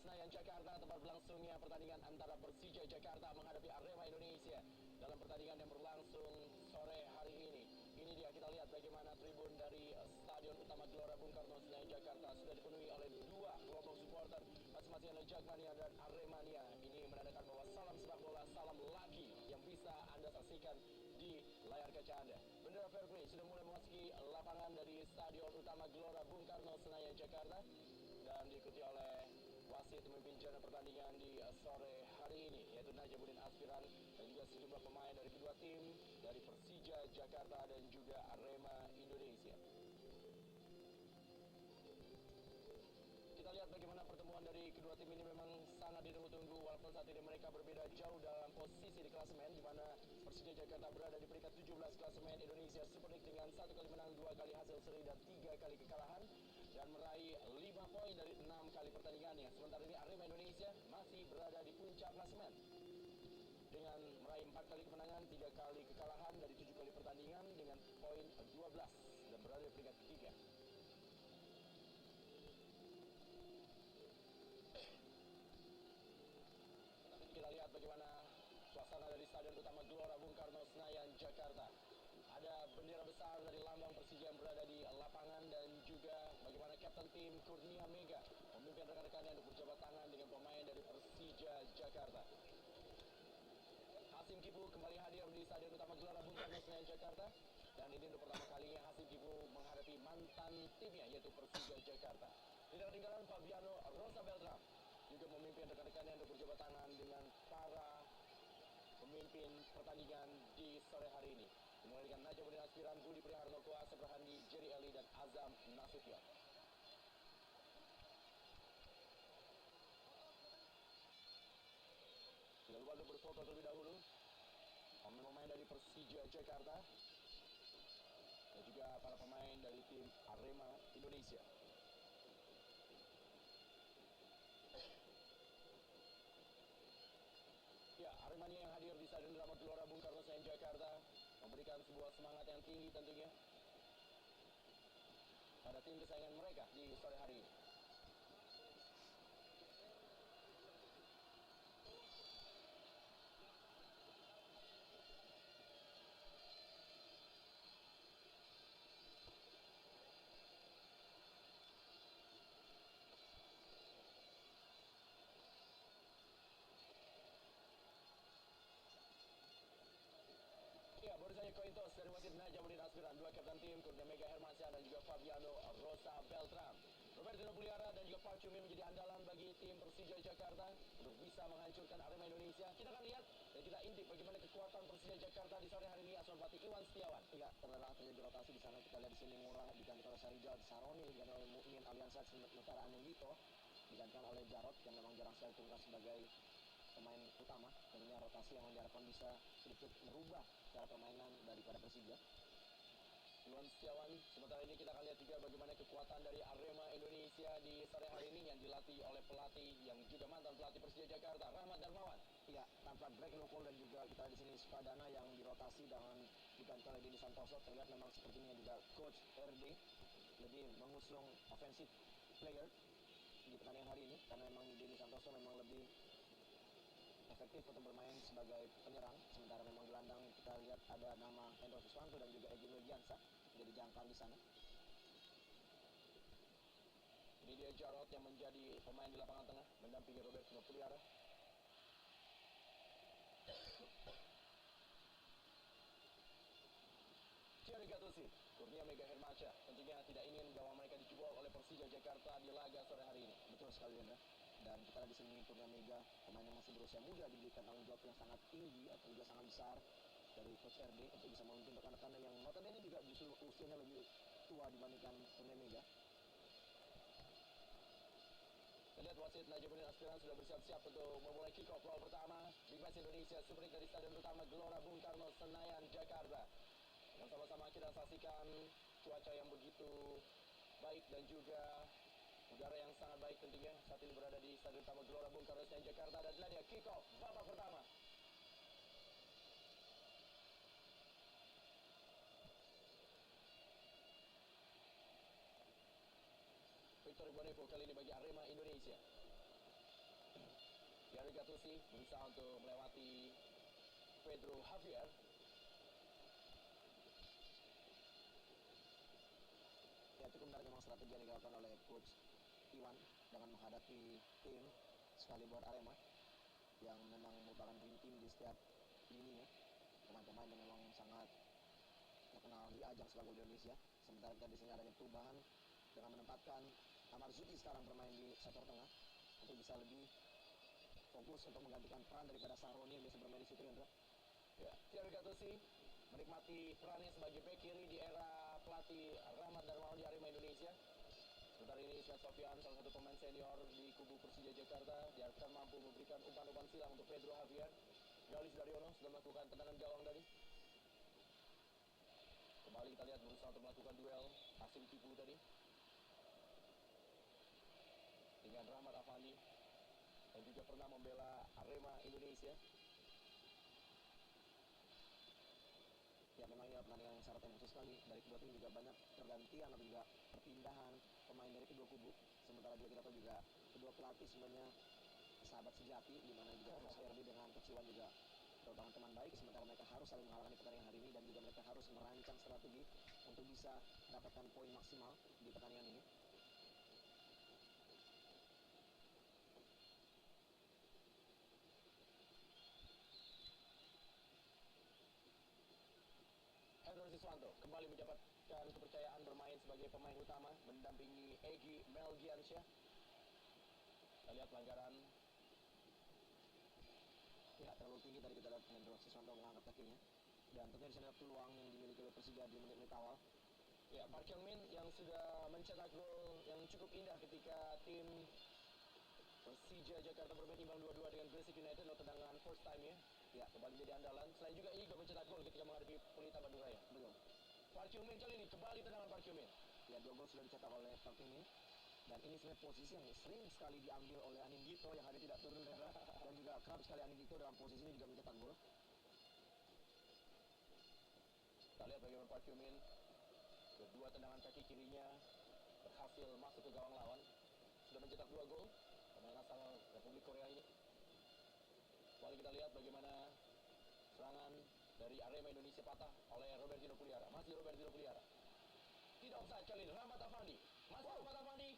Senayan, Jakarta, tempat berlangsungnya pertandingan antara Persija Jakarta menghadapi Arema Indonesia dalam pertandingan yang berlangsung sore hari ini. Ini dia, kita lihat bagaimana tribun dari Stadion Utama Gelora Bung Karno Senayan, Jakarta sudah dipenuhi oleh dua kelompok supporter, masing-masing adalah Jakmania dan Aremania. Ini menandakan bahwa salam sepak bola, salam laki yang bisa Anda saksikan di layar kaca Anda. Bendera Fair Play sudah mulai memasuki lapangan dari Stadion Utama Gelora Bung Karno Senayan, Jakarta, dan diikuti oleh wasit memimpin jalannya pertandingan di sore hari ini, yaitu Najamuddin Aspiran dan juga sejumlah pemain dari kedua tim, dari Persija Jakarta dan juga Arema Indonesia. Kita lihat bagaimana pertemuan dari kedua tim ini memang sangat ditunggu-tunggu, walaupun saat ini mereka berbeda jauh dalam posisi di klasemen, di mana Persija Jakarta berada di peringkat 17 klasemen Indonesia Super League dengan 1 kali menang, 2 kali hasil seri dan 3 kali kekalahan, dan meraih 5 poin dari 6 kali pertandingannya. Sementara ini Arema Indonesia masih berada di puncak klasemen dengan meraih 4 kali kemenangan, 3 kali kekalahan dari 7 kali pertandingan dengan poin 12 dan berada di peringkat ketiga. Kita lihat bagaimana suasana dari Stadion Utama Gelora Bung Karno Senayan, Jakarta. Ada bendera besar dari lambang Persija yang berada di lapangan, dan juga bagaimana kapten tim Kurnia Mega memimpin rekan-rekannya untuk berjabat tangan dengan pemain dari Persija Jakarta. Hasim Kipu kembali hadir di Stadion Utama Gelora Bung Karno Senayan, Jakarta, dan ini untuk pertama kalinya Hasim Kipu menghadapi mantan timnya yaitu Persija Jakarta. Tidak ketinggalan Fabiano Rosa Beltram juga memimpin rekan-rekannya untuk berjabat tangan dengan para pemimpin pertandingan di sore hari ini, dimulai dengan Najamuddin Aspiran, Budi Priharno, Koa Sebrahandi, Jerry Eli, dan Azam Nasution. Tidak lupa untuk berfoto terlebih dahulu pemain-pemain dari Persija Jakarta dan juga para pemain dari tim Arema Indonesia. Ya, Aremania yang hadir di Stadion Utama Gelora Bung Karno Senayan, Jakarta memberikan sebuah semangat yang tinggi tentunya pada tim kesayangan mereka di sore hari ini. Ya, baru saja koin toss dari wasit Najamuddin Aspiran, dua kapten tim Kurnia Mega Hermansyah dan juga Fabiano Rosa Beltram. Robertino Puliara dan juga Park Chumi menjadi andalan bagi tim Persija Jakarta untuk bisa menghancurkan Arema Indonesia. Kita akan lihat dan kita intip bagaimana kekuatan Persija Jakarta di sore hari ini. Asuhan pelatih Iwan Setiawan. Ya, ternyata terjadi rotasi di sana. Kita lihat di sini Murah digantikan oleh Sarijal Saroni, digantikan oleh Mukmin Aliansa sementara Anelito digantikan oleh Jarot yang memang jarang sekali ditunjukkan sebagai pemain utama. Tentunya rotasi yang diharapkan bisa sedikit merubah cara permainan daripada Persija. Iwan Setiawan. Sementara ini kita akan lihat juga bagaimana kekuatan dari Arema Indonesia di sore hari ini yang dilatih oleh pelatih yang juga mantan pelatih Persija Jakarta, Rahmat Darmawan. Ya, tanpa Greg Nukul dan juga kita di sini Spadana yang dirotasi dengan digantikan oleh Denny Santoso. Terlihat memang sepertinya juga coach RD lebih mengusung offensive player di pertandingan hari ini, karena memang Denny Santoso memang lebih efektif untuk bermain sebagai penyerang. Sementara memang gelandang kita lihat ada nama Hendro Suswanto dan juga Egy Nogiansa jadi jangkar di sana. Ini dia Jarot yang menjadi pemain di lapangan tengah mendampingi Robertino Puliara. Thierry Gattuso, Kurnia Mega Hermansyah tentunya tidak ingin bahwa mereka dijebol oleh Persija Jakarta di laga sore hari ini. Betul sekali, Hendra. Dan kita di sini Kurnia Mega, pemain yang masih berusia muda, diberikan tanggung jawab yang sangat tinggi atau juga sangat besar dari coach RD untuk bisa memimpin rekan-rekannya yang notabene juga justru usianya lebih tua dibandingkan Kurnia Mega. Lihat wasit Najamuddin Aspiran sudah bersiap-siap untuk memulai kick-off babak pertama Big Match Indonesia Super League dari Stadion Utama Gelora Bung Karno Senayan, Jakarta. Dan sama-sama kita saksikan cuaca yang begitu baik dan juga udara yang sangat baik tentunya saat ini berada di Stadion Utama Gelora Bung Karno Senayan, Jakarta. Dan inilah dia kick-off babak pertama. Victor Bonevo kali ini bagi Arema Indonesia. Gary Gattuso berusaha untuk melewati Pedro Javier. Ya, cukup menarik memang strategi yang dilakukan oleh Coach Iwan dengan menghadapi tim Excalibur Arema yang memang merupakan dream team di setiap lininya, pemain-pemain yang memang sangat terkenal di ajang sepak bola Indonesia. Sementara kita di sini adanya perubahan dengan menempatkan Amar Zuti sekarang bermain di sektor tengah untuk bisa lebih fokus untuk menggantikan peran daripada Saroni yang biasa bermain di situ, Hendra. Ya, Gary Gattuso menikmati perannya sebagai bek kiri di era pelatih Rahmat Darmawan di Arema Indonesia. Sementara ini Ismail Sofyan, salah satu pemain senior di kubu Persija Jakarta, diharapkan mampu memberikan umpan-umpan silang untuk Pedro Javier. Galis Daryono sudah melakukan tendangan gawang tadi. Kembali kita lihat berusaha untuk melakukan duel hasil tipu tadi dengan Rahmat Afandi yang juga pernah membela Arema Indonesia. Ya, memang ini pertandingan yang sangat emosi sekali. Dari kedua tim juga banyak pergantian atau juga perpindahan pemain dari kedua kubu. Sementara juga kita tahu juga kedua pelatih sebenarnya sahabat sejati, di mana juga Coach RD dengan Coach Iwan juga merupakan teman baik. Sementara mereka harus saling mengalahkan di pertandingan hari ini dan juga mereka harus merancang strategi untuk bisa dapatkan poin maksimal di pertandingan ini. Hendro Siswanto kembali mendapatkan kepercayaan bermain sebagai pemain utama mendampingi Egy Melgiansyah. Kita lihat pelanggaran. Ya, terlalu tinggi tadi kita lihat Hendro Siswanto mengangkat kakinya. Dan tentunya di sana peluang yang dimiliki oleh Persija di menit-menit awal. Ya, Park Kyung-min yang sudah mencetak gol yang cukup indah ketika tim Persija Jakarta bermain imbang 2-2 dengan Gresik United lewat tendangan first time ya. Ya, kembali menjadi andalan. Selain juga Igo mencetak gol ketika menghadapi Pelita Bandung Raya. Betul. Park Kyung-min kali ini kembali tendangan Park Kyung-min. Ya, 2 gol sudah dicetak oleh Park Kyung-min. Dan ini sebenarnya posisi yang sering sekali diambil oleh Anindito yang ada tidak turun, Hendra. Dan juga kerap sekali Anindito dalam posisi ini juga mencetak gol. Kita lihat bagaimana Park Kyung-min, kedua tendangan kaki kirinya berhasil masuk ke gawang lawan. Sudah mencetak 2 gol pemain asal Republik Korea ini. Kembali kita lihat bagaimana serangan dari Arema Indonesia patah oleh Robertino Puliara. Masih Robertino Puliara. Tidak offside kali ini. Rahmat Afandi. Masih Rahmat Afandi.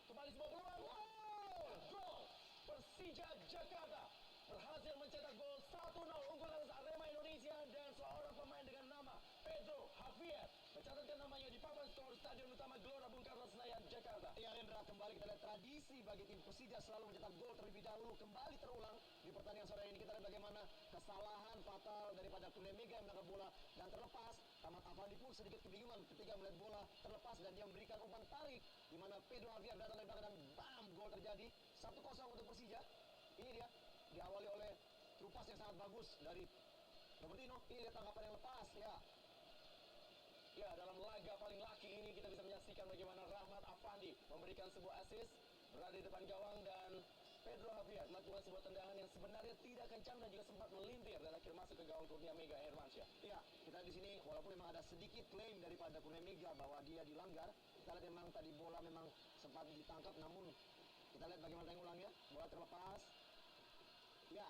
Kembali sebuah peluang. Gol! Gol! Persija Jakarta berhasil mencetak gol 1-0 unggul atas Arema Indonesia dan seorang pemain dengan nama Pedro Javier mencatatkan namanya di papan skor Stadion Utama Gelora Bung Karno Senayan, Jakarta. Ya, Hendra, kembali kita lihat tradisi bagi tim Persija selalu mencetak gol terlebih dahulu kembali terulang di pertandingan sore ini. Kita lihat bagaimana kesalahan fatal daripada Kunemega yang menangkap bola dan terlepas. Rahmat Afandi pun sedikit kebingungan ketika melihat bola terlepas dan dia memberikan umpan tarik di mana Pedro Javier datang dari belakang dan bam, gol terjadi. 1-0 untuk Persija. Ini dia diawali oleh trupas yang sangat bagus dari Robertino. Ini dia tangkapan yang lepas ya. Ya, dalam laga paling laki ini kita bisa menyaksikan bagaimana Rahmat Afandi memberikan sebuah assist berada di depan gawang dan Pedro Javier melakukan sebuah tendangan yang sebenarnya tidak kencang dan juga sempat melintir dan akhirnya masuk ke gawang Kurnia Mega Hermansyah. Ya, kita di sini walaupun memang ada sedikit klaim daripada Kurnia Mega bahwa dia dilanggar, kita lihat memang tadi bola memang sempat ditangkap, namun kita lihat bagaimana tayang ulangnya, bola terlepas. Ya,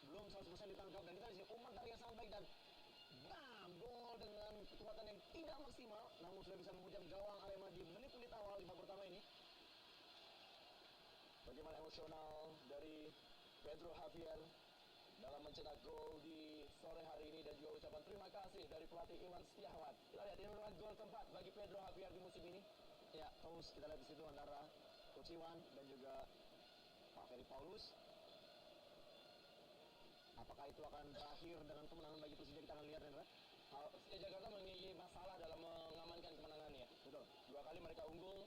belum 100% ditangkap dan kita di sini umpan tarik yang sangat baik dan bam, gol dengan kekuatan yang tidak maksimal, namun sudah bisa menghujam gawang Arema di menit-menit awal di babak pertama ini. Bagaimana emosional dari Pedro Javier dalam mencetak gol di sore hari ini dan juga ucapan terima kasih dari pelatih Iwan Setiawan. Kita lihat ini merupakan gol keempat bagi Pedro Javier di musim ini. Ya, terus kita lihat di situ antara Coach Iwan dan juga Pak Ferry Paulus. Apakah itu akan berakhir dengan kemenangan bagi Persija? Kita akan lihat, Hendra. Persija Jakarta memiliki masalah dalam mengamankan kemenangannya. Betul. 2 kali mereka unggul,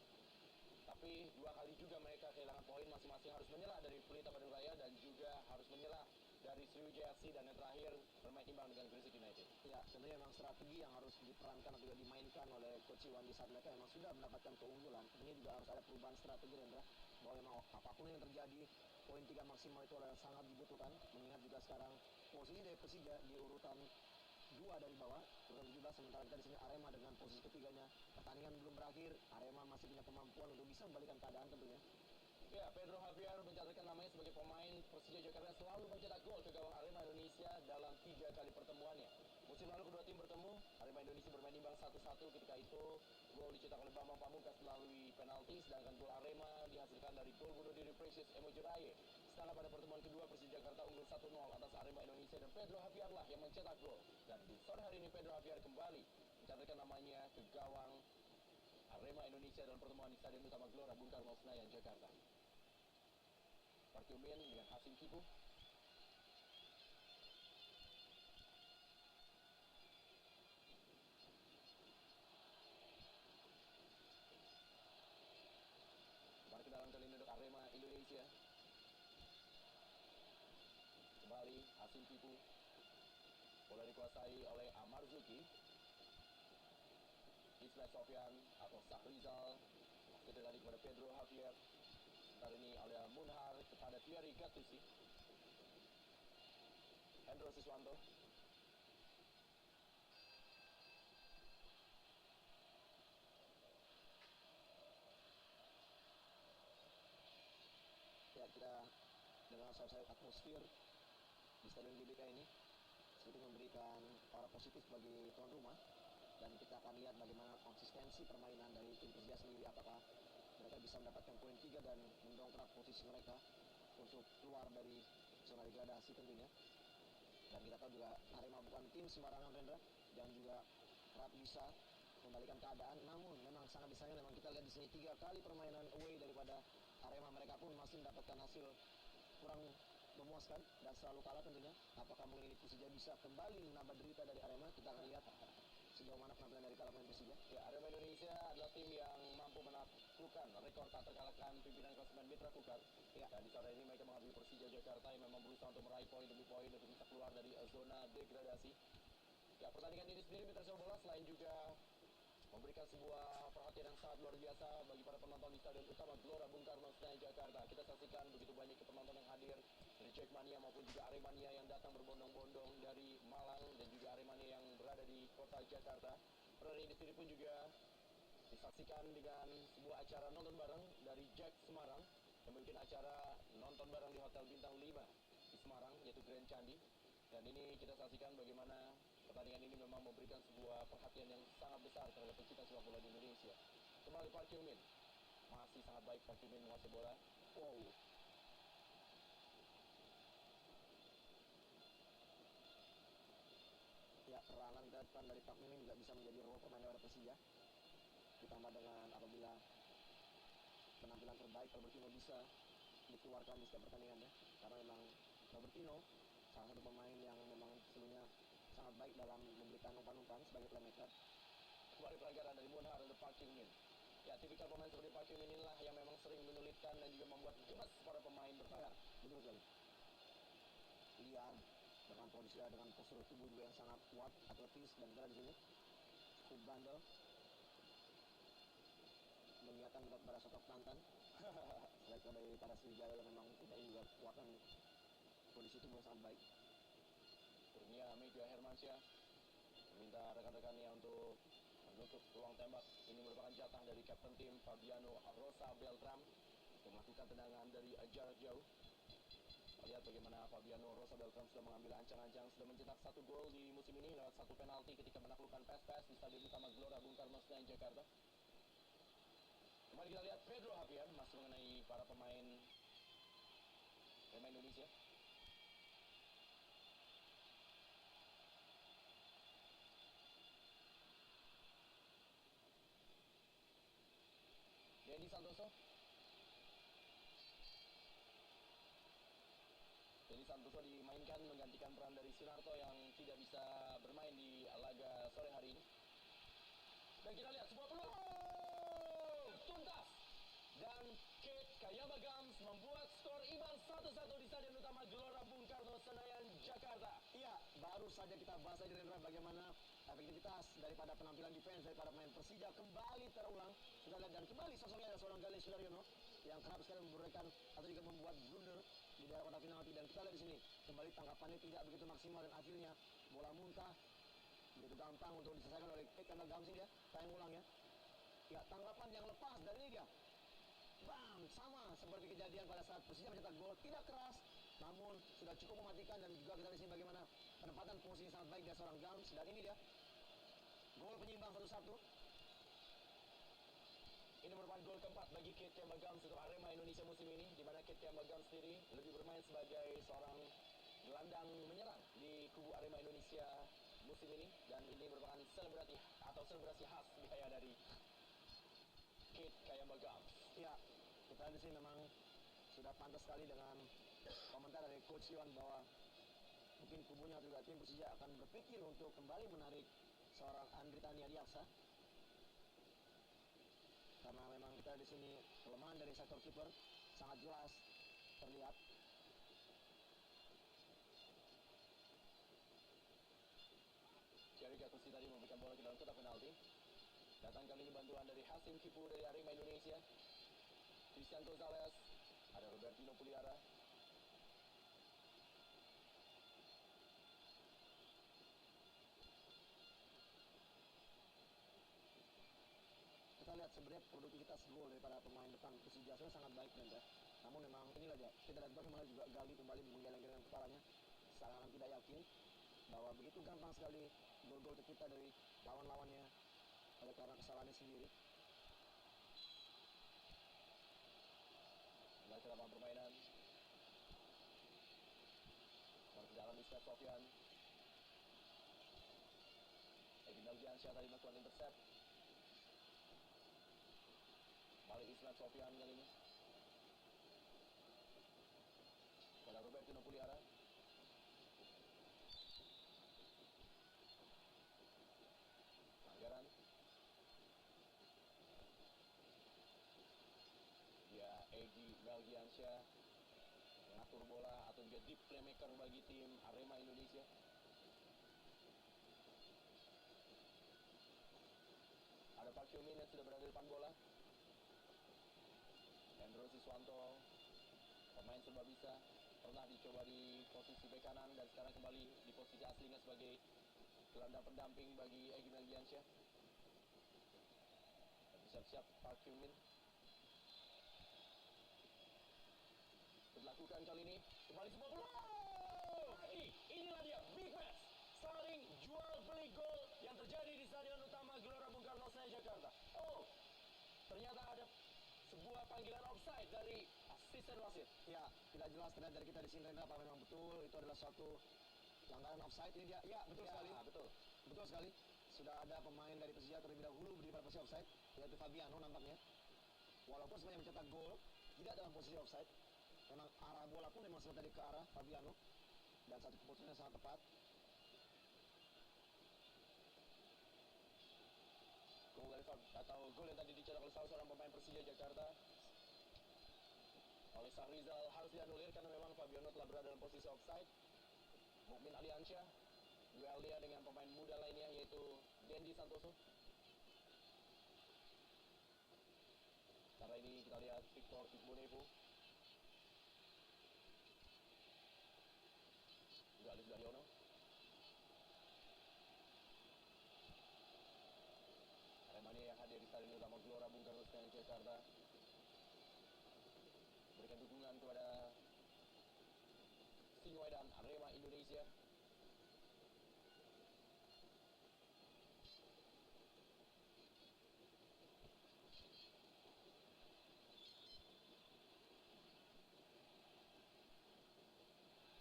tapi 2 kali juga mereka kehilangan poin masing-masing, harus menyerah dari Pelita Bandung Raya dan juga harus menyerah dari Sriwijaya FC dan yang terakhir bermain imbang dengan Gresik United. Ya, tentunya memang strategi yang harus diperankan atau juga dimainkan oleh Coach Iwan di saat mereka memang sudah mendapatkan keunggulan. Tentunya juga harus ada perubahan strategi, Hendra, bahwa memang apapun yang terjadi, poin 3 maksimal itu adalah sangat dibutuhkan. Mengingat juga sekarang posisi dari Persija di urutan 2 dari bawah, urutan 17, sementara kita di sini Arema dengan posisi ketiganya. Pertandingan belum berakhir, Arema masih punya kemampuan untuk bisa membalikan keadaan tentunya. Ya, Pedro Javier mencatatkan namanya sebagai pemain Persija Jakarta yang selalu mencetak gol ke gawang Arema Indonesia dalam 3 kali pertemuannya. Musim lalu kedua tim bertemu, Arema Indonesia bermain imbang 1-1. Ketika itu gol dicetak oleh Bambang Pamungkas melalui penalti, sedangkan gol Arema dihasilkan dari gol bunuh diri Precious Emojiraye. Setelah pada pertemuan kedua, Persija Jakarta unggul 1-0 atas Arema Indonesia dan Pedro Javier lah yang mencetak gol. Dan di sore hari ini Pedro Javier kembali mencatatkan namanya ke gawang Arema Indonesia dalam pertemuan di Stadion Utama Gelora Bung Karno Senayan Jakarta. Park Hyo-min dengan Hasim Kipu. Kembali ke dalam kali ini untuk Arema Indonesia. Kembali Hasim Kipu. Bola dikuasai oleh Amar Zuki. Ismail Sofyan atau Sahrizal. Itu tadi kepada Pedro Javier. Sebentar ini oleh Munhar kepada Thierry Gattuso. Hendro Siswanto. Ya, kita dengan suasana atmosfer di Stadion GBK ini sedikit memberikan aura positif bagi tuan rumah, dan kita akan lihat bagaimana konsistensi permainan dari tim Persija sendiri, apakah mereka bisa mendapatkan poin 3 dan mendongkrak posisi mereka untuk keluar dari zona degradasi tentunya. Dan kita tahu juga Arema bukan tim sembarangan, Rendra, dan juga kerap bisa membalikan keadaan. Namun memang sangat disayangkan, memang kita lihat di sini 3 kali permainan away daripada Arema, mereka pun masih mendapatkan hasil kurang memuaskan dan selalu kalah tentunya. Apakah mungkin ini Persija bisa kembali menambah derita dari Arema? Kita akan lihat sejauh mana penampilan dari para pemain Persija. Ya, Arema Indonesia adalah tim yang mampu menaklukkan rekor tak terkalahkan pimpinan klasemen Mitra Kukar. Ya, dan di sore ini mereka menghadapi Persija Jakarta yang memang berusaha untuk meraih poin demi poin untuk bisa keluar dari zona degradasi. Ya, pertandingan ini sendiri Mitra Sepak Bola selain juga memberikan sebuah perhatian yang sangat luar biasa bagi para penonton di Stadion Utama Gelora Bung Karno Senayan Jakarta. Kita saksikan begitu banyak penonton yang hadir dari Jackmania maupun juga Aremania yang datang berbondong-bondong dari Malang dan juga Aremania yang berada di kota Jakarta. Pertandingan ini sendiri pun juga disaksikan dengan sebuah acara nonton bareng dari Jack Semarang yang membuat acara nonton bareng di Hotel Bintang 5 di Semarang, yaitu Grand Candi. Dan ini kita saksikan bagaimana pertandingan ini memang memberikan sebuah perhatian yang sangat besar terhadap pecinta sepak bola di Indonesia. Kembali Park Hyo-min. Masih sangat baik Park Hyo-min menguasai bola. Wow. Ya, peranan depan dari Park Hyo-min juga bisa menjadi role pemain dari Persija. Ditambah dengan apabila penampilan terbaik Robertinho bisa dikeluarkan di setiap pertandingannya, karena memang Robertinho salah satu pemain yang memang sebelumnya sangat baik dalam memberikan umpan-umpan sebagai playmaker. Kembali pelanggaran dari Munhar untuk Park Hyo-min. Ya, tipikal pemain seperti Park Hyo-min inilah yang memang sering menyulitkan dan juga membuat gemes para pemain bertahan. Betul sekali. Liar dengan posisi, dengan postur tubuh juga yang sangat kuat, atletis, dan kita di sini cukup bandel, mengingatkan kita kepada sosok Tantan. Mereka dari para Sriwijaya yang memang tidak juga kekuatan kondisi tubuh yang sangat baik. Kurnia Mega Hermansyah meminta rekan-rekannya untuk menutup ruang tembak. Ini merupakan jatah dari kapten tim Fabiano Rosa Beltram untuk melakukan tendangan dari jarak jauh. Lihat bagaimana Fabiano Rosa Beltram sudah mengambil ancang-ancang, sudah mencetak 1 gol di musim ini lewat 1 penalti ketika menaklukkan PSPS di Stadion Utama Gelora Bung Karno Senayan Jakarta. Kembali kita lihat Pedro Javier masih mengenai para pemain Indonesia. Denny Santoso. Denny Santoso dimainkan menggantikan peran dari Sunarto yang tidak bisa bermain di laga sore hari ini. Dan kita lihat sebuah peluang tuntas, dan Kate Kayamagams membuat skor imbang 1-1 di Stadion Utama Gelora Bung Karno Senayan Jakarta. Iya, baru saja kita bahas aja Rendra bagaimana efektivitas daripada penampilan defense daripada pemain Persija kembali terulang. Kita lihat, dan kembali sosoknya ada seorang Galih Sudaryono yang kerap sekali memberikan atau juga membuat blunder di daerah kotak penalti. Dan kita lihat di sini kembali tanggapannya tidak begitu maksimal, dan akhirnya bola muntah begitu gampang untuk diselesaikan oleh Kate Kayamagams. Ini dia tayang ulang ya. Ya, tanggapan yang lepas, dan ini dia bam, sama seperti kejadian pada saat Persija mencetak gol, tidak keras, namun sudah cukup mematikan. Dan juga kita di sini bagaimana penempatan posisinya sangat baik dari seorang Gams. Dan ini dia gol penyimbang 1-1. Ini merupakan gol keempat bagi Kit Kembagam untuk Arema Indonesia musim ini, di mana Kit Kembagam sendiri lebih bermain sebagai seorang gelandang menyerang di kubu Arema Indonesia musim ini, dan ini merupakan selebrasi khas gaya dari Kit Kembagam. Ya, kita di sini memang sudah pantas sekali dengan komentar dari Coach Iwan bahwa mungkin kubunya atau juga tim Persija akan berpikir untuk kembali menarik seorang Andri Tani Adiaksa, karena memang kita di sini kelemahan dari sektor kiper sangat jelas terlihat. Thierry Gattuso tadi memberikan bola ke dalam kotak penalti. Datang kali ini bantuan dari Hasim Kipu dari Arema Indonesia. Christian Gonzalez, ada Robertino Puliara. Kita lihat sebenarnya produktivitas gol daripada pemain depan Persija sangat baik ya. Namun memang inilah dia, kita lihat bagaimana juga Gali kembali menggeleng-geleng kepalanya, sangat tidak yakin bahwa begitu gampang sekali gol-gol tercipta dari lawan-lawannya oleh karena kesalahannya sendiri. Kembali ke lapangan permainan. Masuk dalam Ismet Sofyan. Egy Melgiansyah tadi melakukan intercept. Balik Ismet Sofyan kali ini. Pada Robertino Puliara. Pelanggaran. Ya, Egy Melgiansyah mengatur bola atau juga deep playmaker bagi tim Arema Indonesia. Ada Park Hyo-min yang sudah berada di depan bola. Hendro Siswanto, pemain serba bisa, pernah dicoba di posisi bek kanan dan sekarang kembali di posisi aslinya sebagai gelandang pendamping bagi Egy Melgiansyah. Siap-siap Park Hyo-min. Dilakukan kali ini, kembali sebuah gol. Inilah dia big match, saling jual beli gol yang terjadi di Stadion Utama Gelora Bung Karno Senayan, Jakarta. Oh, ternyata ada sebuah panggilan offside dari asisten wasit. Ya, tidak jelas terlihat dari kita di sini Rendra, apa memang betul itu adalah suatu pelanggaran offside. Ini dia, ya betul sekali. Betul sekali. Sudah ada pemain dari Persija terlebih dahulu berdiri pada posisi offside, yaitu Fabiano nampaknya. Walaupun sebenarnya mencetak gol tidak dalam posisi offside, memang arah bola pun memang sebenarnya ke arah Fabiano, dan satu keputusan yang sangat tepat. Gol yang tadi dicetak oleh salah seorang pemain Persija Jakarta oleh Sahrizal harus dianulir karena memang Fabiano telah berada dalam posisi offside. Mukmin Aliansyah duel dia dengan pemain muda lainnya yaitu Dendi Santoso. Karena ini kita lihat Victor Igbonevo juga Alif Daryono. Aremania yang hadir di Stadion Utama Gelora Bung Karno Senayan, Jakarta berikan dukungan kepada Singoedan Arema Indonesia.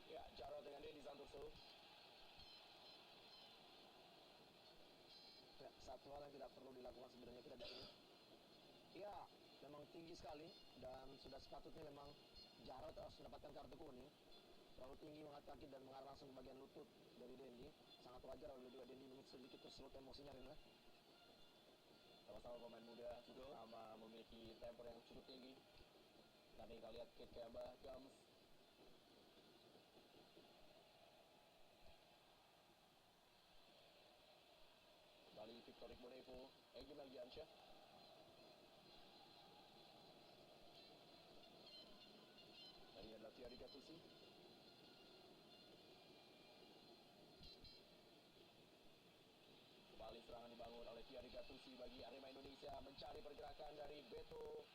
Ya, Jarod dengan Dendi Santoso. Ya, satu hal yang tidak perlu dilakukan sebenarnya kita dari ini. Ya, memang tinggi sekali dan sudah sepatutnya memang Jarod harus mendapatkan kartu kuning. Terlalu tinggi mengangkat kaki dan mengarah langsung ke bagian lutut dari Dendi. Sangat wajar kalau juga Dendi mungkin sedikit tersulut emosinya Rina. Sama-sama pemain muda, sama memiliki temper yang cukup tinggi. Nanti kita lihat Kit Kembagam. Kembali Victor Igbonevo, Egy Melgiansyah. Dan ini adalah Thierry Gattuso. Kembali serangan dibangun oleh Thierry Gattuso bagi Arema Indonesia, mencari pergerakan dari Beto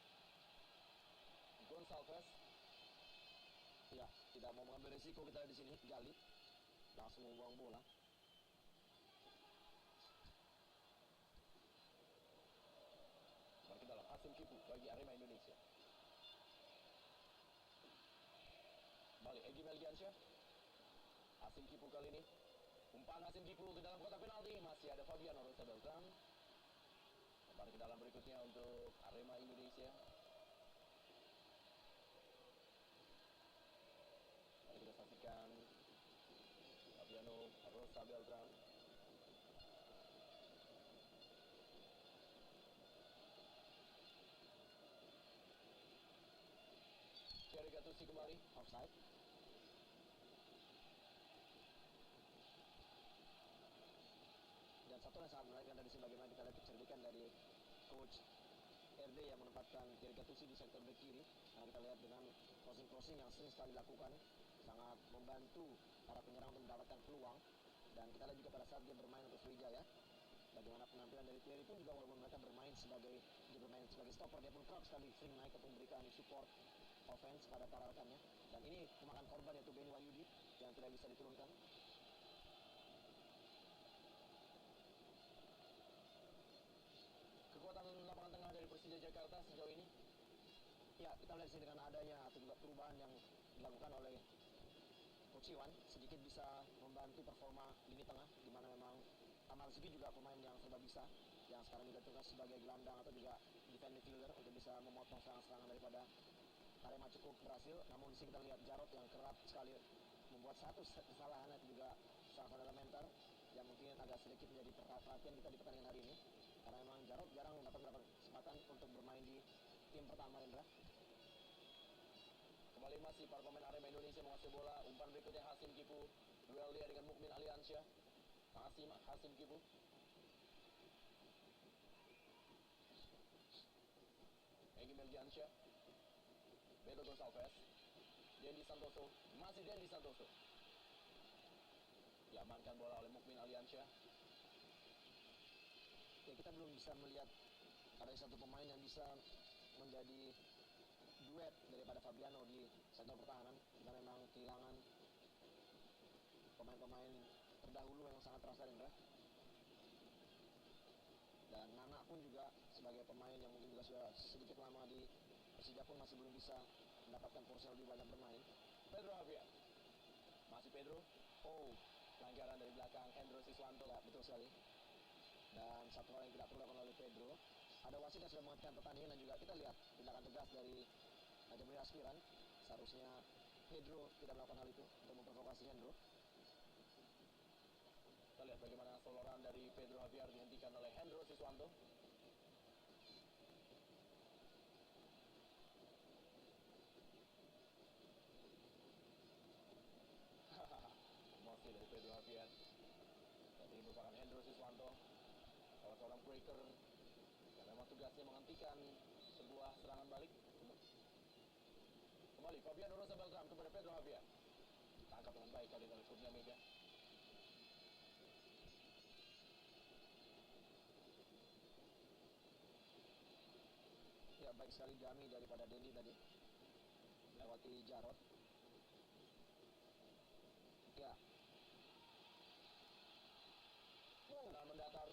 Gonçalves. Ya, tidak mau mengambil risiko kita di sini. Gali langsung membuang bola. Kembali ke dalam Hasim Kipu bagi Arema Indonesia. Kembali Egy Melgiansyah. Hasim Kipu kali ini. Umpan Hasim Kipu ke dalam kotak penalti. Masih ada Fabiano Rosa Beltran. Kembali ke dalam berikutnya untuk Arema Indonesia. Mari kita saksikan Fabiano Rosa Beltran. Thierry Gattuso kembali. Offside. Dan satu yang sangat menarik dari sini bagaimana kita lihat kecerdikan dari coach RD yang menempatkan Thierry Gattuso di sektor bek kiri. Nah, kita lihat dengan crossing yang sering sekali dilakukan sangat membantu para penyerang untuk mendapatkan peluang. Dan kita lihat juga pada saat dia bermain untuk Sriwijaya, bagaimana penampilan dari Thierry pun juga walaupun mereka bermain sebagai stopper, dia pun kerap sekali sering naik untuk memberikan support offense pada para rekannya. Dan ini memakan korban yaitu Benny Wahyudi yang tidak bisa diturunkan. Kekuatan lapangan tengah dari Persija Jakarta sejauh ini. Ya, kita lihat sini dengan adanya atau juga perubahan yang dilakukan oleh Coach Iwan sedikit bisa membantu performa lini tengah, di mana memang Amar Suki juga pemain yang serba bisa, yang sekarang juga tugas sebagai gelandang atau juga defending fielder untuk bisa memotong serangan-serangan daripada Arema cukup berhasil. Namun di sini kita lihat Jarod yang kerap sekali membuat satu kesalahan atau juga sangat elementer yang mungkin agak sedikit menjadi perhatian kita di pertandingan hari ini, karena memang Jarod jarang dapat kesempatan untuk bermain di tim pertama, Indra. Kembali masih para pemain Arema Indonesia menguasai bola. Umpan berikutnya Hasim Kipu. Duel dia dengan Mukmin Aliansyah. Hasim Kipu. Egy Melgiansyah. Beto Gonçalves. Dendi Santoso. Masih Dendi Santoso. Diamankan bola oleh Mukmin Aliansyah. Ya, kita belum bisa melihat ada satu pemain yang bisa menjadi duet daripada Fabiano di sektor pertahanan. Kita memang kehilangan pemain-pemain terdahulu yang sangat terasa, Indra. Dan Nana pun juga sebagai pemain yang mungkin juga sudah sedikit lama di Persija pun masih belum bisa mendapatkan porsi yang lebih banyak bermain. Pedro Javier. Masih Pedro. Oh, pelanggaran dari belakang Hendro Siswanto. Ya, betul sekali. Dan satu hal yang tidak perlu dilakukan oleh Pedro, ada wasit yang sudah menghentikan pertandingan dan juga kita lihat tindakan tegas dari Jamil Aspiran. Seharusnya Pedro tidak melakukan hal itu untuk memprovokasi Hendro. Kita lihat bagaimana soloran dari Pedro Javier dihentikan oleh Hendro Siswanto. Emosi dari Pedro Javier. Dan ini merupakan Hendro Siswanto, salah seorang breaker yang memang tugasnya menghentikan sebuah serangan balik. Kembali Fabiano Rosa Beltran kepada Pedro Javier. Tangkap dengan baik kali oleh Kurnia Mega. Ya, baik sekali Dami daripada Dendi tadi lewati Jarod. Ya, Tendangan mendatar.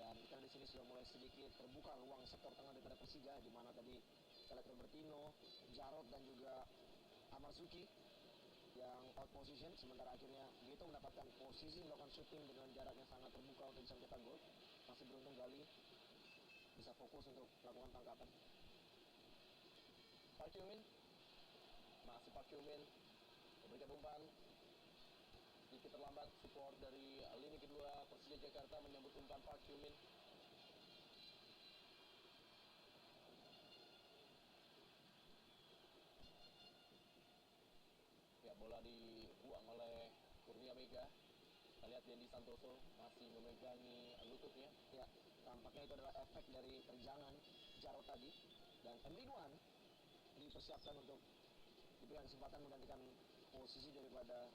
dan kita di sini sudah mulai sedikit terbuka ruang sektor tengah daripada Persija, di mana tadi kita lihat Robertino, Jarod dan juga Amar Suki yang out position, sementara akhirnya Gito mendapatkan posisi melakukan shooting dengan jarak yang sangat terbuka untuk bisa mencetak gol. Masih beruntung Gali bisa fokus untuk melakukan tangkapan. Park Hyung-min. Masih Park Hyung-min memberikan umpan. Sedikit terlambat support dari lini kedua Persija Jakarta menyambut umpan Park Hyung-min. Ya, bola dibuang oleh Kurnia Mega. Kita lihat Dendi Santoso masih memegangi lututnya. Ya, tampaknya itu adalah efek dari terjangan Jarod tadi. Dan Emre Guan dipersiapkan untuk diberikan kesempatan menggantikan posisi daripada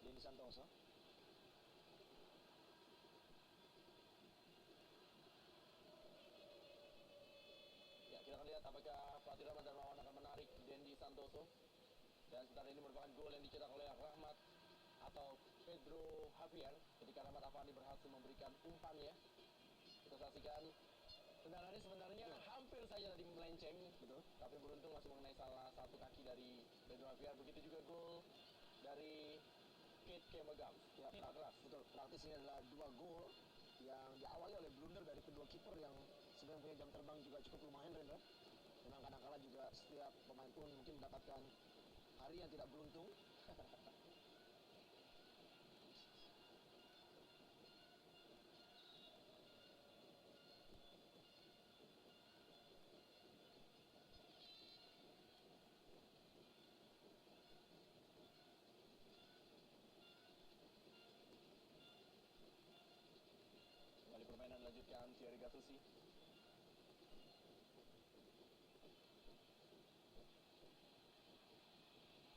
Dendi Santoso. Ya, kita akan lihat apakah Fatih Rahman Darmawan akan menarik Dendi Santoso. Dan sebentar ini merupakan gol yang dicetak oleh Rahmat atau Pedro Javier ketika Rahmat Afandi berhasil memberikan umpannya. Kita saksikan tendangannya sebenarnya hampir saja tadi melenceng, betul, tapi beruntung masih mengenai salah satu kaki dari Pedro Javier. Begitu juga gol dari Kate Kemegam. Ya, tidak keras. Betul, praktis ini adalah dua gol yang diawali oleh blunder dari kedua kiper yang sebenarnya punya jam terbang juga cukup lumayan, Rendra. Memang kadang-kala juga setiap pemain pun mungkin mendapatkan hari yang tidak beruntung. Kembali permainan dilanjutkan Thierry Gattuso.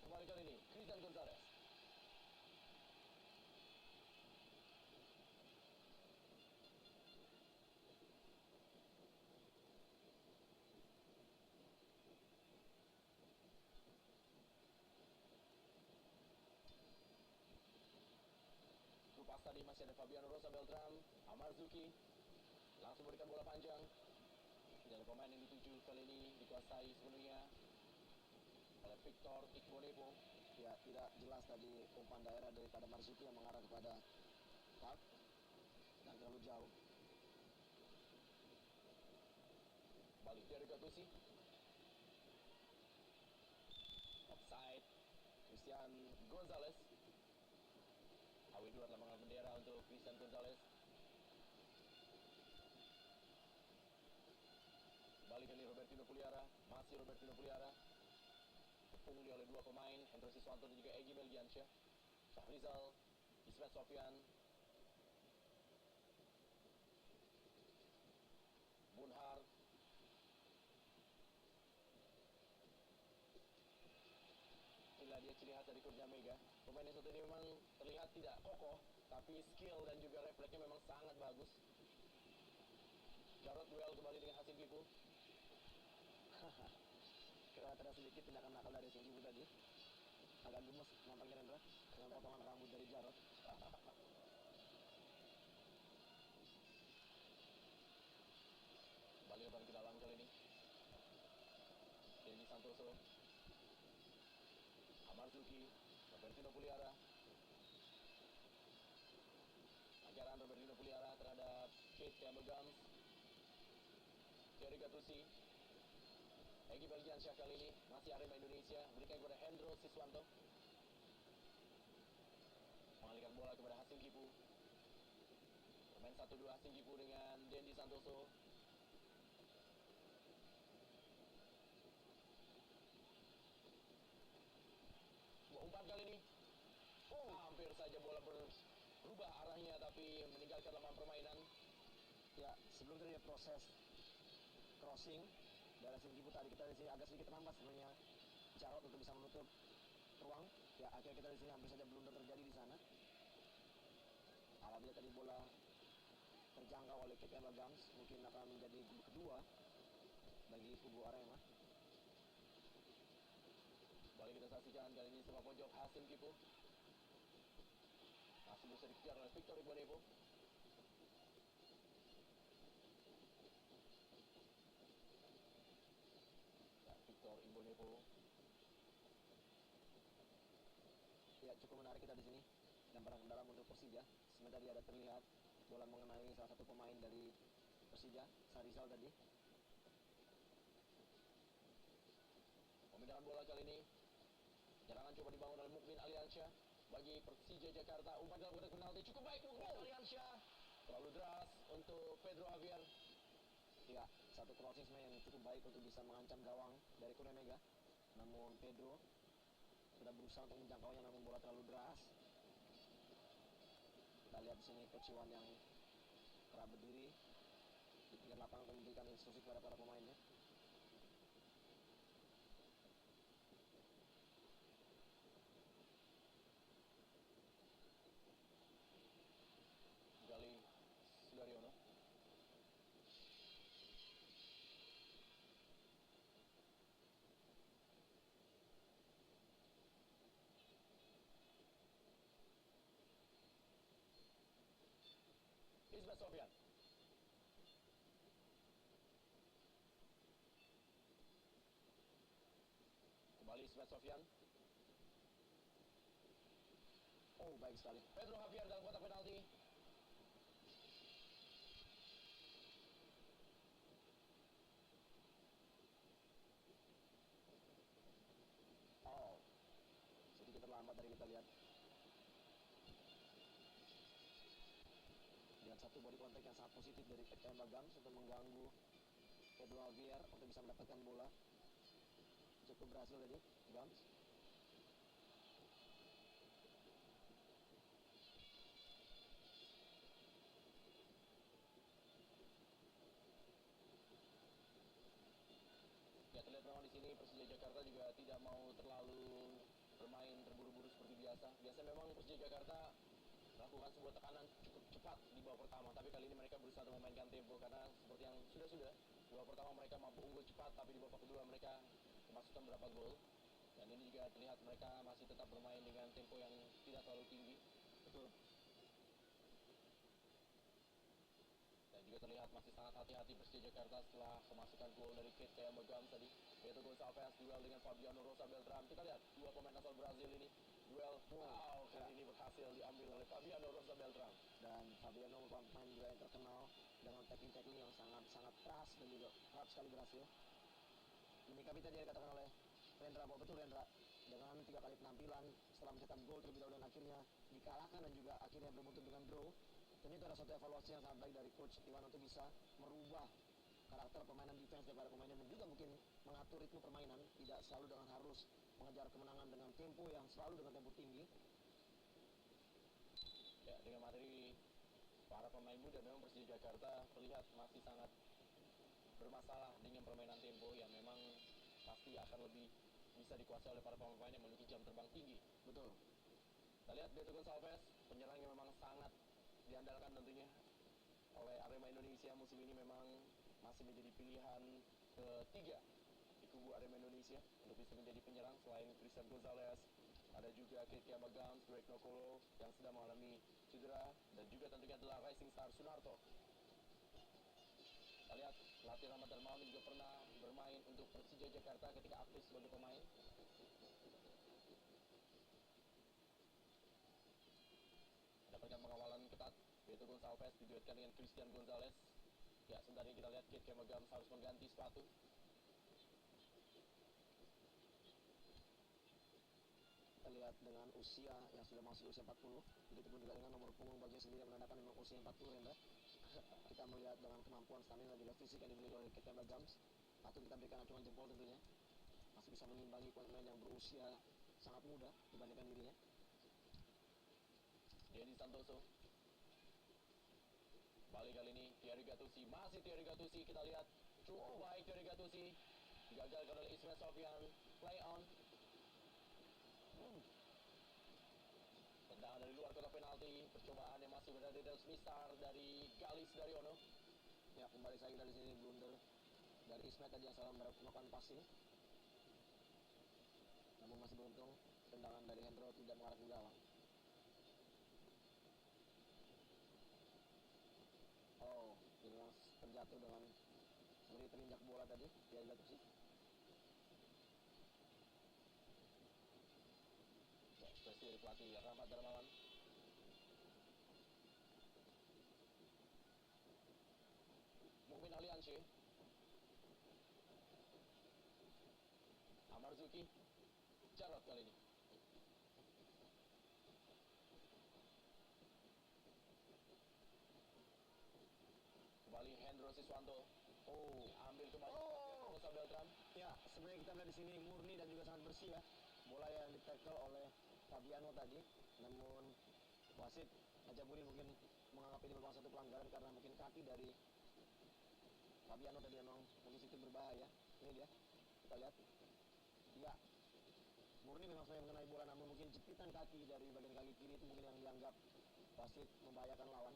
Kembali kali ini Christian Gonzalez. Pas tadi masih ada Fabiano Rosa Beltran, Amarzuki langsung berikan bola panjang. Dan pemain yang dituju kali ini dikuasai sepenuhnya oleh Victor Igbonepo. Ya, tidak jelas tadi umpan daerah daripada Marzuki yang mengarah kepada Park dan terlalu jauh. Balik dari Gattuso. Offside. Christian Gonzalez. AW2 telah mengangkat bendera untuk Christian Gonzalez. Balik kali Robertino Puliara. Masih Robertino Puliara. Dipungli oleh dua pemain, Hendro Siswanto dan juga Egy Melgiansyah. Syahrizal, Ismet Sofyan, Bunhar. Inilah dia ciri khas dari Kurnia Mega. Pemain yang satu ini memang terlihat tidak kokoh, tapi skill dan juga refleksnya memang sangat bagus. Jarod duel kembali dengan Hasim Kipu. Kelihatan sedikit tindakan nakal dari Hasim Kipu tadi. Agak gemes nampaknya, Rendra, dengan potongan rambut dari Jarod. Balik lebar ke dalam kali ini. Dendi Santoso, Amarzuki, Robertino Puliara. Ajaran Robertino Puliara terhadap Kate Kemegam. Thierry Gattuso. Egy Melgiansyah kali ini masih Arema Indonesia, berikan kepada Hendro Siswanto. Mengalihkan bola kepada Hasim Kipu. Bermain 1-2 Hasim Kipu dengan Dendi Santoso. Umpan kali ini. Hampir saja bola berubah arahnya tapi meninggalkan lapangan permainan. Ya, sebelum tadi proses crossing dari Hasim Kipu tadi kita di sini agak sedikit terlambat sebenarnya Jarod untuk bisa menutup ruang. Ya, akhirnya kita di sini hampir saja blunder terjadi di sana. Apabila tadi bola terjangkau oleh KPM Gams, mungkin akan menjadi gol kedua bagi kubu Arema. Balik kita saksikan kali ini sepak pojok Hasim Kipu. Masih bisa dikejar oleh Victor Igbonepo. Victor Igbonepo. Ya, cukup menarik kita di sini. Gambaran dalam untuk Persija. Sementara tadi ada terlihat bola mengenai salah satu pemain dari Persija, Sarizal tadi. Pemindahan bola kali ini. Serangan coba dibangun oleh Mukmin Aliansyah bagi Persija Jakarta. Umpan dalam kotak penalti cukup baik Mukmin Aliansyah. Terlalu deras untuk Pedro Javier. Ya, satu crossing sebenarnya yang cukup baik untuk bisa mengancam gawang dari Kurnia Mega. Namun Pedro sudah berusaha untuk menjangkaunya, namun bola terlalu deras. Kita lihat di sini Coach Iwan yang kerap berdiri di pinggir lapangan untuk memberikan instruksi kepada para pemainnya. Gali Sudaryono. Sofian. Kembali Ismet Sofian. Oh, baik sekali. Pedro Javier dalam kotak penalti. Oh, sedikit terlambat dari kita lihat. Lihat satu body contact yang sangat positif dari Kemba Gams untuk mengganggu Pedro Javier untuk bisa mendapatkan bola. Cukup berhasil tadi Gams. Ya, terlihat memang di sini Persija Jakarta juga tidak mau terlalu bermain terburu-buru seperti biasa. Biasanya memang Persija Jakarta melakukan sebuah tekanan cukup cepat di babak pertama, tapi kali ini mereka berusaha untuk memainkan tempo karena seperti yang sudah di babak pertama mereka mampu unggul cepat, tapi di babak kedua mereka kemasukan beberapa gol. Dan ini juga terlihat mereka masih tetap bermain dengan tempo yang tidak terlalu tinggi. Betul. Dan juga terlihat masih sangat hati-hati Persija Jakarta setelah kemasukan gol dari Kate Kayamagam tadi. Yaitu Gonçalves duel dengan Fabiano Rosa Beltram. Kita lihat dua pemain asal Brazil ini duel. Wow, kali ini berhasil diambil oleh Fabiano Rosa Beltram. Dan Fabiano merupakan pemain juga yang terkenal dengan tackling yang sangat keras dan juga kerap sekali berhasil. Menyikapi tadi yang dikatakan oleh Rendra, bahwa betul Rendra, dengan 3 kali penampilan setelah mencetak gol terlebih dahulu dan akhirnya dikalahkan dan juga akhirnya berbuntut dengan draw. Tentu itu adalah suatu evaluasi yang sangat baik dari coach Iwan untuk bisa merubah karakter permainan defense daripada permainan dan juga mungkin mengatur ritme permainan, tidak selalu dengan harus mengejar kemenangan dengan tempo yang selalu dengan tempo tinggi. Ya, dengan materi para pemain muda memang Persija Jakarta terlihat masih sangat bermasalah dengan permainan tempo yang memang pasti akan lebih bisa dikuasai oleh para pemain yang memiliki jam terbang tinggi. Betul. Kita lihat Beto Gonçalves, penyerang yang memang sangat diandalkan tentunya oleh Arema Indonesia musim ini, memang masih menjadi pilihan ketiga di kubu Arema Indonesia untuk bisa menjadi penyerang. Selain Christian Gonzalez, ada juga Kate Kayamagam, Drake Nokolo yang sedang mengalami cedera, dan juga tentunya adalah Rising Star Sunarto. Kita lihat pelatih Rahmat Darmawan juga pernah bermain untuk Persija Jakarta ketika aktif sebagai pemain. Dapatkan pengawalan ketat, yaitu Gonçalves diduetkan dengan Christian Gonzalez. Ya, sebentar ini kita lihat Kate Kayamagam harus mengganti sepatu. Kita lihat dengan usia yang sudah masuk usia 40, begitupun juga dengan nomor punggung bagian sendiri yang menandakan memang usia 40 Rendra. Kita melihat dengan kemampuan stamina dan juga fisik yang dimiliki oleh Kate Kayamagam, patut kita berikan acungan jempol tentunya. Masih bisa mengimbangi pemain yang berusia sangat muda dibandingkan dirinya. Denny Santoso. Balik kali ini Thierry Gattuso, masih Thierry Gattuso. Kita lihat cukup baik Thierry Gattuso. Gagal oleh Ismet Sofian. Play on. Tendangan dari luar kotak penalti. Percobaan yang masih berada di Smith Star dari Galis Daryono. Ya, kembali lagi dari sini blunder dari Ismet tadi yang salah melakukan passing. Namun masih beruntung tendangan dari Hendro tidak mengarah ke gawang. Oh, ini memang terjatuh dengan seperti terinjak bola tadi, dia jatuh sih. Ya, ekspresi dari pelatih Rahmat Darmawan. Mungkin Aliansyah. Amarzuki. Jarot kali ini. Kembali Hendro Siswanto. Oh, Ambil kembali Rosa Beltram. ya sebenarnya kita melihat di sini murni dan juga sangat bersih ya. Bola yang ditackle oleh Fabiano tadi, namun wasit Najabudin mungkin menganggap ini merupakan satu pelanggaran karena mungkin kaki dari Fabiano tadi memang mungkin sedikit berbahaya. Ini dia, kita lihat. Ya, murni memang saya mengenai bola, namun mungkin jepitan kaki dari bagian kaki kiri itu mungkin yang dianggap wasit membahayakan lawan.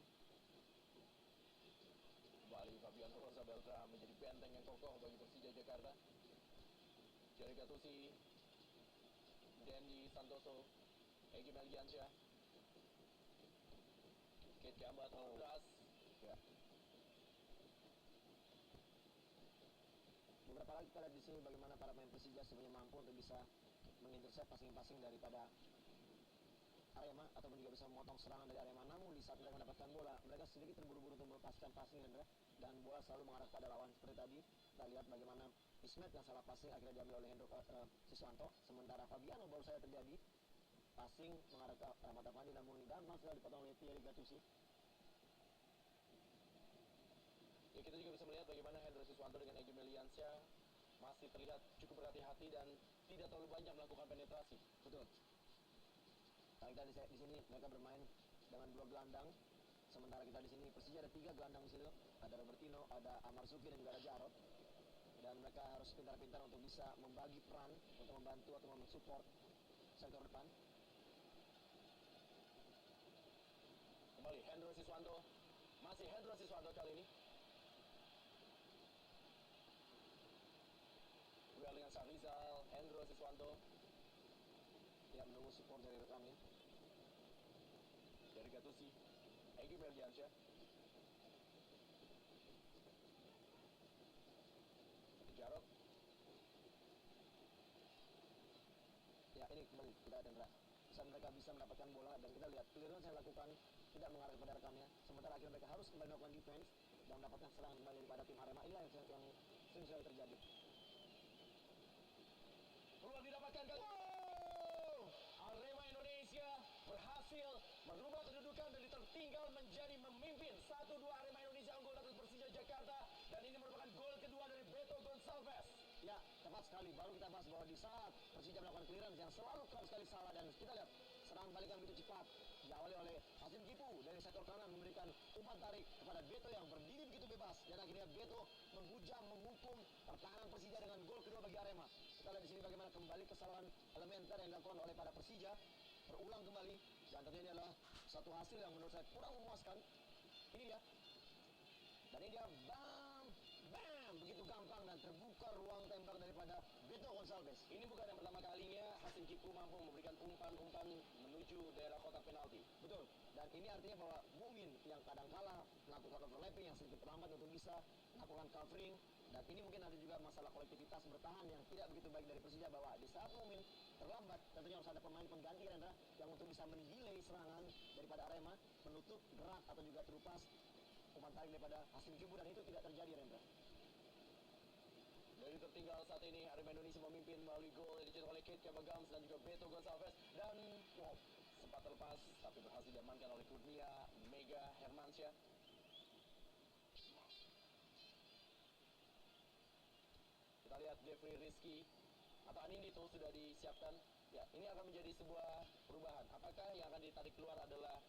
Kembali Fabiano Rosa Beltram menjadi benteng yang kokoh bagi Persija Jakarta. Thierry Gattuso, Denny Santoso, Egy Melgiansyah, Kate Kayamagam terlalu keras. Ya. Beberapa kali kita lihat di sini bagaimana para pemain Persija sebenarnya mampu untuk bisa mengintercept passing-passing daripada Arema ataupun juga bisa memotong serangan dari Arema. Namun di saat mereka mendapatkan bola, mereka sedikit terburu-buru untuk melepaskan passing dan bola selalu mengarah pada lawan. Seperti tadi kita lihat bagaimana Ismet yang salah passing akhirnya diambil oleh Hendro Siswanto, sementara Fabiano baru saja terjadi passing mengarah ke Ahmad Afandi, namun gampang sekali dipotong oleh Thierry Gattuso. Ya, kita juga bisa melihat bagaimana Hendro Siswanto dengan Egy Meliansyah masih terlihat cukup berhati-hati dan tidak terlalu banyak melakukan penetrasi. Betul. Kalau kita di sini mereka bermain dengan 2 gelandang, sementara kita di sini Persija ada 3 gelandang di situ. Ada Robertino, ada Amar Zuki dan juga ada Jarod. Dan mereka harus pintar-pintar untuk bisa membagi peran untuk membantu atau mensupport sektor depan. Kembali Hendro Siswanto, masih Hendro Siswanto kali ini. Duel dengan Sahrizal, Hendro Siswanto. Dia menunggu support dari rekannya. Dari Gattuso, Egy Meliansyah. Jarod. Ya, ini kembali kita Dendra. Saat mereka bisa mendapatkan bola dan kita lihat clearance yang dilakukan tidak mengarah kepada rekannya, sementara akhirnya mereka harus kembali melakukan defense dan mendapatkan serangan kembali daripada tim Arema. Inilah yang sering sekali terjadi. Peluang didapatkan kali. Wow! Arema Indonesia berhasil merubah kedudukan dari tertinggal menjadi memimpin. 1-2 Arema Indonesia unggul atas Persija Jakarta, dan ini merupakan gol kedua dari Beto Gonçalves. Ya, tepat sekali. Baru kita bahas bahwa di saat Persija melakukan clearance yang selalu kerap sekali salah, dan kita lihat serangan balikan begitu cepat diawali oleh Hasim Kipu dari sektor kanan memberikan umpan tarik kepada Beto yang berdiri begitu bebas, dan akhirnya Beto menghujam menghukum pertahanan Persija dengan gol kedua bagi Arema. Kita lihat di sini bagaimana kembali kesalahan elementer yang dilakukan oleh para Persija berulang kembali, dan tentunya ini adalah satu hasil yang menurut saya kurang memuaskan. Ini dia, dan ini dia, bam, bam, begitu gampang dan terbuka ruang tembak daripada Beto Gonçalves. Ini bukan yang pertama kalinya Hasim Kipu mampu memberikan umpan-umpan menuju daerah kotak penalti. Betul, dan ini artinya bahwa Mumin yang kadang-kala melakukan overlapping yang sedikit terlambat untuk bisa melakukan covering, dan ini mungkin ada juga masalah kolektivitas bertahan yang tidak begitu baik dari Persija, bahwa di saat Mumin terlambat tentunya harus ada pemain pengganti Rendra yang untuk bisa mendelay serangan daripada Arema, menutup gerak atau juga terupas umpan tarik daripada Hasim Kipu, dan itu tidak terjadi Rendra. Dari tertinggal saat ini Arema Indonesia memimpin melalui gol yang dicetak oleh Keith Kabagams dan juga Beto Gonçalves, dan wow, sempat terlepas tapi berhasil diamankan oleh Kurnia Mega Hermansyah. Kita lihat Jeffrey Rizky atau Anindito sudah disiapkan. Ya, ini akan menjadi sebuah perubahan. Apakah yang akan ditarik keluar adalah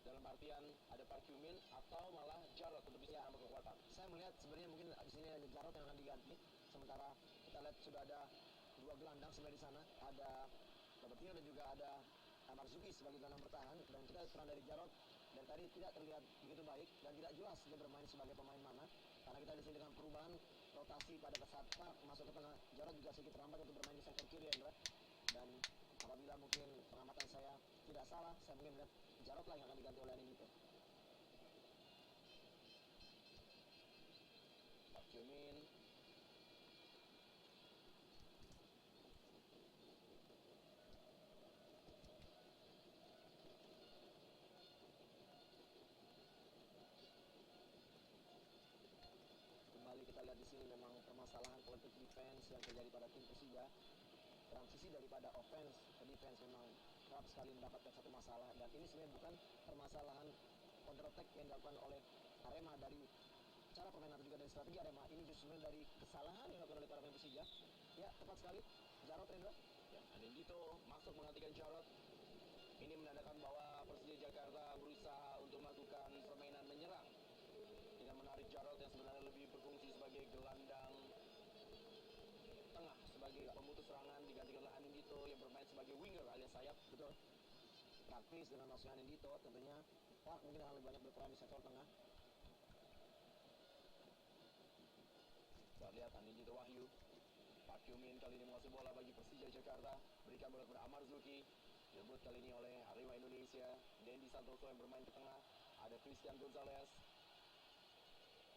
dalam artian ada Park Yumin atau malah Jarod untuk bisa menambah kekuatan? Saya melihat sebenarnya mungkin di sini ada Jarod yang akan diganti, sementara kita lihat sudah ada 2 gelandang sebenarnya di sana, ada Robertino dan juga ada Amar Zuki sebagai gelandang bertahan, dan kita lihat peran dari Jarod dan tadi tidak terlihat begitu baik dan tidak jelas dia bermain sebagai pemain mana, karena kita di sini dengan perubahan rotasi pada saat Park masuk ke tengah, Jarod juga sedikit terlambat untuk bermain di sektor kiri Indra. Dan apabila mungkin pengamatan saya tidak salah, saya mungkin melihat Jarod lah yang akan diganti oleh Anindito. Park Yumin, kembali kita lihat di sini memang permasalahan politik defense yang terjadi pada tim Persija. Transisi daripada offense ke defense memang kerap sekali mendapatkan satu masalah, dan ini sebenarnya bukan permasalahan counter attack yang dilakukan oleh Arema dari cara permainan atau juga dari strategi Arema. Ini justru dari kesalahan yang dilakukan oleh para pemain Persija. Ya, tepat sekali Jarod Rendra. ya, Anindito masuk menggantikan Jarod. Ini menandakan bahwa Persija Jakarta berusaha untuk melakukan permainan menyerang dengan menarik Jarod yang sebenarnya lebih berfungsi sebagai gelandang tengah, sebagai pemutus serangan, digantikan oleh Anindito yang bermain sebagai winger alias sayap. Betul, praktis dengan masuknya Anindito, tentunya Park mungkin akan lebih banyak berperan di sektor tengah. Kita lihat Anindito Wahyu. Park Yumin kali ini menguasai bola bagi Persija Jakarta, berikan bola kepada Amar Zuki, direbut kali ini oleh Arema Indonesia. Dendi Santoso yang bermain ke tengah, Ada Christian Gonzalez,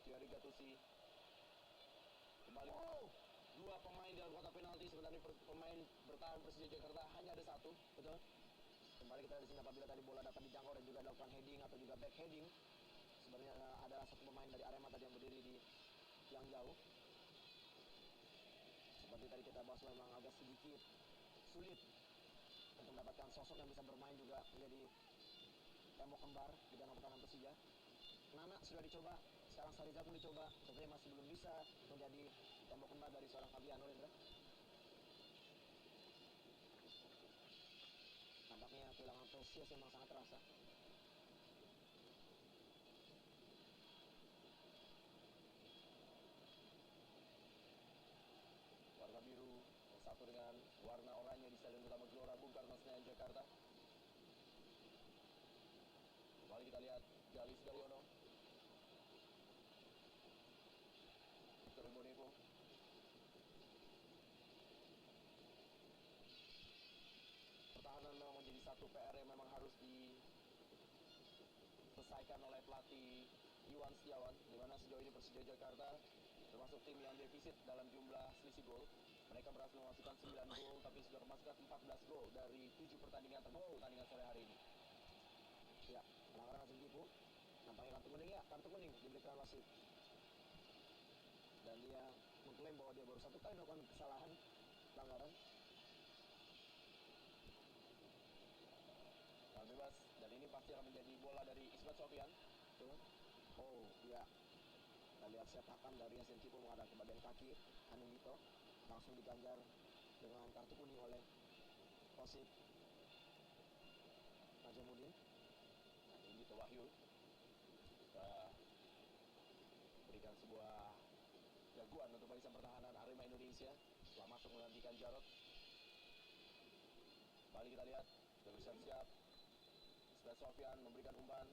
Thierry Gattuso. Kembali. Dua pemain dalam kotak penalti, sebenarnya pemain bertahan Persija Jakarta hanya ada satu. Betul. Kembali kita di sini apabila tadi bola dapat dijangkau dan juga dilakukan heading atau juga back heading. Sebenarnya ada satu pemain dari Arema tadi yang berdiri di yang jauh. Seperti tadi kita bahas memang agak sedikit sulit untuk mendapatkan sosok yang bisa bermain juga menjadi tembok kembar di dalam pertahanan Persija. Nana sudah dicoba, sekarang Sariza pun dicoba, tentunya masih belum bisa menjadi tembok kembar dari seorang Fabiano, Indra. Nampaknya kehilangan Precious memang sangat terasa. Warna biru bersatu dengan warna oranye di Stadion Utama Gelora Bung Karno Senayan Jakarta. Kembali kita lihat Galis Daryono, Victor Imboneko. Pertahanan memang menjadi satu PR yang memang harus diselesaikan oleh pelatih Iwan Setiawan, di mana sejauh ini Persija Jakarta termasuk tim yang defisit dalam jumlah selisih gol. Mereka berhasil memasukkan 9 gol, tapi sudah memasukkan 14 gol dari 7 pertandingan termasuk pertandingan sore hari ini. Ya, pelanggaran hasil tipu. Nampaknya kartu kuning, ya, kartu kuning diberikan wasit. Dan dia mengklaim bahwa dia baru 1 kali melakukan kesalahan pelanggaran. Nah, bebas, dan ini pasti akan menjadi bola dari Ismat Sofyan. Tuh. Oh, ya. Kita lihat setakan dari hasil tipu mengarah ke bagian kaki Anindito. Langsung diganjar dengan kartu kuning oleh wasit Najamuddin. Nah, ini Dito Wahyu berikan sebuah jagoan untuk barisan pertahanan Arema Indonesia setelah masuk menggantikan Jarot. Kembali kita lihat, sudah bersiap-siap. Ismet Sofyan memberikan umpan.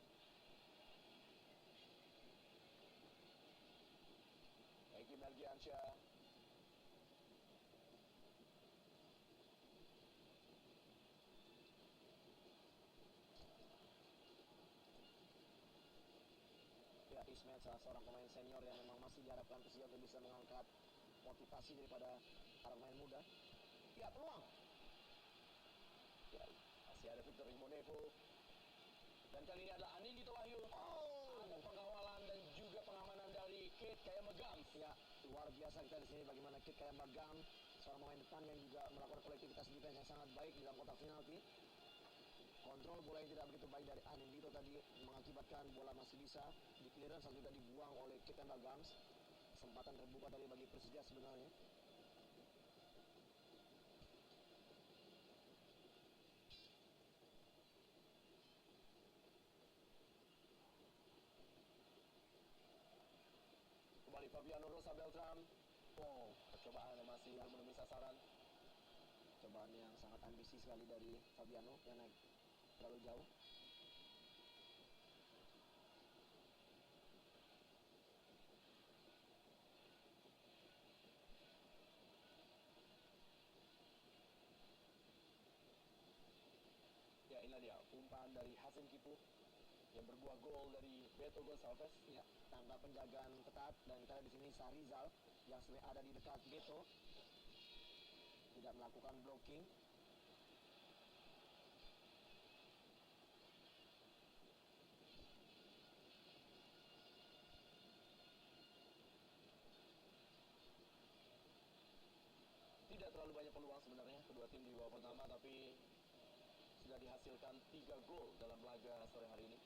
Eki Melgiansyah. Ya, Ismet salah seorang pemain senior yang memang masih diharapkan Persija untuk bisa mengangkat motivasi daripada para pemain muda. Ya, peluang. Ya, masih ada Victor Imboneko. Dan kali ini adalah Anindito Wahyu. Ada pengawalan dan juga pengamanan dari Kate Kayamagam. Ya, luar biasa kita di sini bagaimana Kit Kayamagam, seorang pemain depan yang juga melakukan kolektivitas defense yang sangat baik di dalam kotak penalti. Kontrol bola yang tidak begitu baik dari Anindito tadi mengakibatkan bola masih bisa di clearance dan juga dibuang oleh Kit Kayamagam. Kesempatan terbuka tadi bagi Persija sebenarnya. Kembali Fabiano Rosa Beltram. Oh, percobaan yang masih belum menemui sasaran. Cobaan yang sangat ambisi sekali dari Fabiano yang naik terlalu jauh. Ya, inilah dia umpan dari Hasan Kipu yang berbuah gol dari Beto Gonçalves. Ya, tanpa penjagaan ketat dan kita di sini Sahrizal yang sebenarnya ada di dekat Beto tidak melakukan blocking. Tidak terlalu banyak peluang sebenarnya kedua tim di babak pertama, tapi sudah dihasilkan 3 gol dalam laga sore hari ini.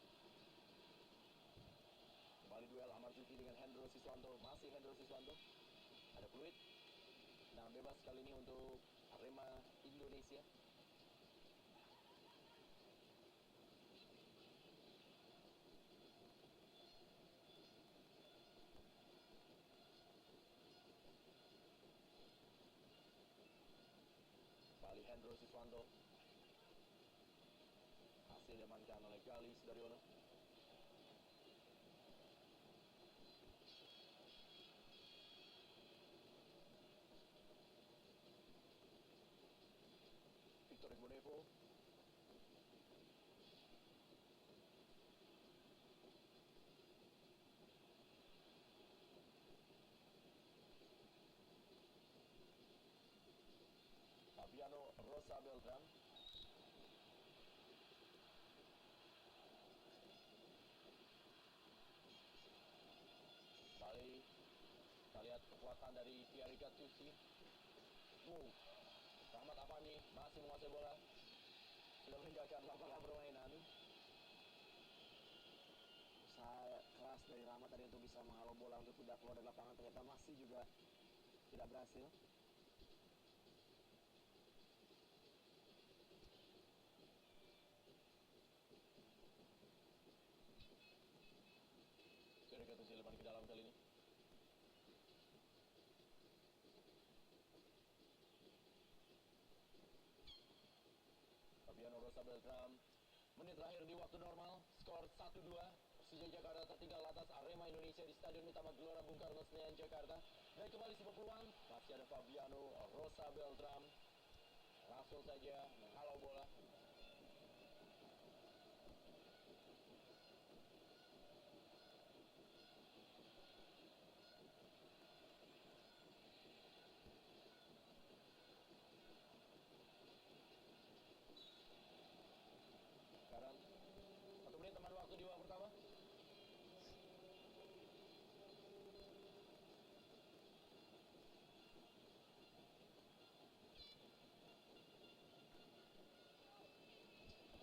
Kembali duel Amar Zuki dengan Hendro Siswanto. Masih Hendro Siswanto. Ada peluit. Nah, bebas kali ini untuk Arema Indonesia. Kembali Hendro Siswanto. Hasil diamankan oleh Galis Daryono. Victor Imboneko. Rosa Beltram. Kali kita lihat kekuatan dari Thierry Gattuso. Rahmat Afandi masih menguasai bola. Sudah meninggalkan lapangan permainan. Usaha keras dari Rahmat tadi untuk bisa menghalau bola untuk tidak keluar dari lapangan, ternyata masih juga tidak berhasil. Thierry Gattuso lepas ke dalam kali ini. Fabiano Rosa Beltram. Menit terakhir di waktu normal, skor 1-2. Persija Jakarta tertinggal atas Arema Indonesia di Stadion Utama Gelora Bung Karno Senayan, Jakarta. Dan kembali sebuah peluang, masih ada Fabiano Rosa Beltram. Langsung saja menghalau bola. Sekarang 1 menit teman waktu di babak pertama.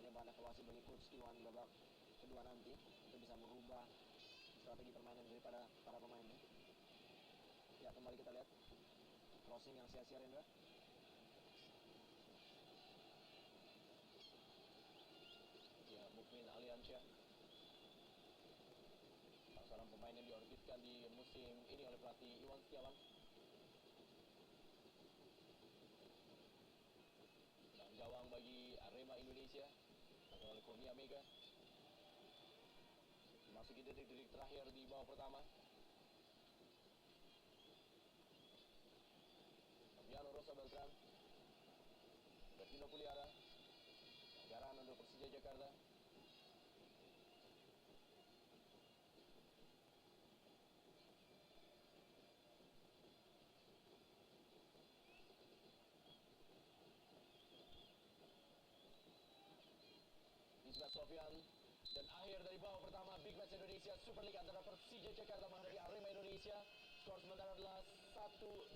Bahan evaluasi bagi coach Iwan di babak kedua nanti untuk bisa merubah strategi permainan daripada para pemainnya. Ya, kembali kita lihat crossing yang sia-sia, Rendra. Ya, Mukmin Aliansyah, salah seorang pemain yang diorbitkan di musim ini oleh pelatih Iwan Setiawan. Dan gawang bagi Arema Indonesia oleh Kurnia Mega. Memasuki detik-detik terakhir di babak pertama. Fabiano Rosa Beltram, Bertino Puliara, pelanggaran untuk Persija Jakarta. Isbat Sofyan, dan akhir dari babak pertama Big Match Indonesia Super League antara Persija Jakarta menghadapi Arema Indonesia. Skor sementara adalah 1-2.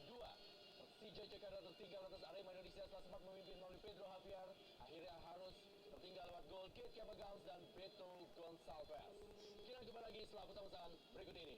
Persija Jakarta tertinggal atas Arema Indonesia setelah sempat memimpin melalui Pedro Javier. Akhirnya harus tertinggal lewat gol Keith Kepagams dan Beto Gonçalves. Kita kembali lagi setelah pesan-pesan berikut ini.